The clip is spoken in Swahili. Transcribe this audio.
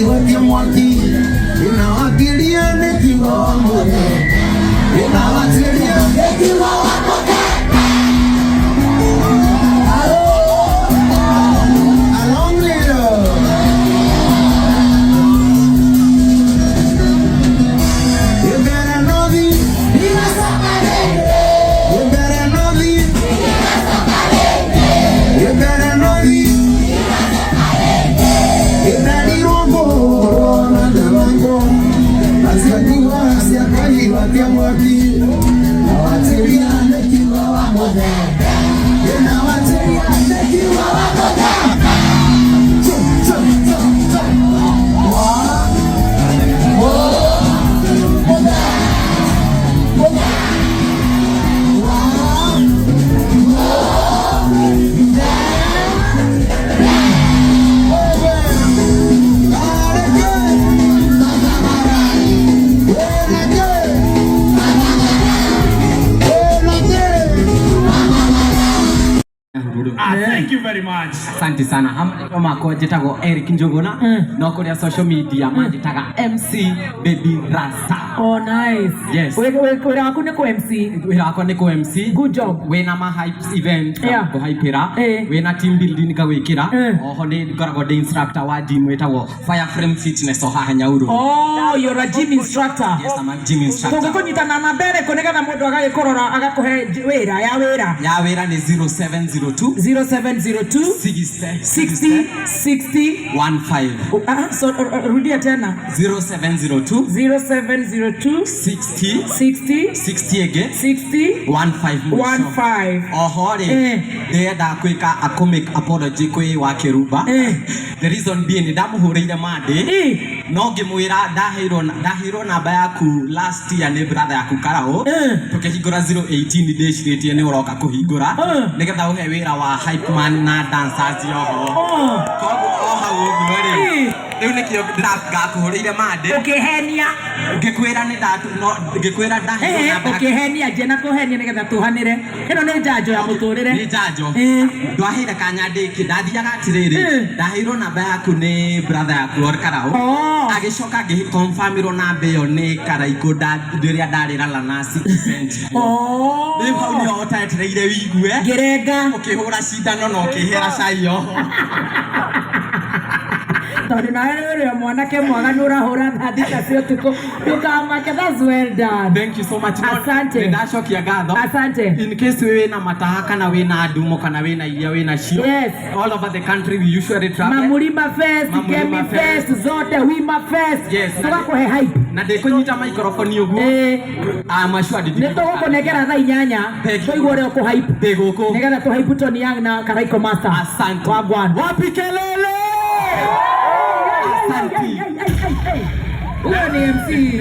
watie mwaki inawakilia nekiwa wa moto inawakilia nekiwa wa moto Thank you very much. Asante sana. Hama ko jetago Eric Njuguna no kuri social media manditaga MC Baby Rasta. Oh nice. Yes. Wira wako ni ko MC. Wira wako ni ko MC. Good job. We na ma hype event ko hypera. We na team building ka wekira. Oho ni ngoragwo de instructor wa gym wetagwo Fireframe Fitness oha Nyauru. Oh, you're a gym instructor. Yes, I'm a gym instructor. Tugikunyita na mabere koneka na mundu agagikorora agakuhe wira ya wira. Ya wira ni 0702 0702 60 15. So rudia tena 0702 60 again 15. Oho re ndenda kwika a make apology kwi wa Kiruba. The reason being ndamuhurire mande no ngimwira ndahiro namba yaku last year ni brother yaku Karao tukihingura 018 ndeshiritie ni uroka kuhingura nigetha uhe wira wa hype man na dancers yoho koguo oha uguo riu nikio ngakuhurire mande ukihenia ngikwira ni ndatu no ngikwira ndahiro namba ukihenia je na kuhenia nigetha tuhanire ino ni njanjo ya muturire ni njanjo ndwahire kanya ndiki ndathiaga atiriri ndahiro namba yaku ni brother yaku Karao agicoka ngi confirmiro namba iyo ni Karaiko ndiria ndarira Lanasi event riu hau ni otaetereire wigue ngirenga ukihura cindano no ukihera cai yoho tondu nawe mwanake mwaga nurahura thadika cio tuko tukamake. That's well done. Thank you so much. Asante. Ndacokia ngatho. Asante. In case we na mataha kana we na ndumo kana we na iria we na cio. Yes. All over the country we usually travel. Mamurima Fest, Kemi Fest, zote Wima Fest. Yes. Tukakuhe hype. Na ndikunyita microphone uguo. Mashua didi. Nitugukunengera thaa 8. Tuigwo uri ku hype. Ndiguku. Nigetha tu hype Tony Young na Karaiko Master. Asante. Wagwan. Wapi kelele? Huyo ni MC.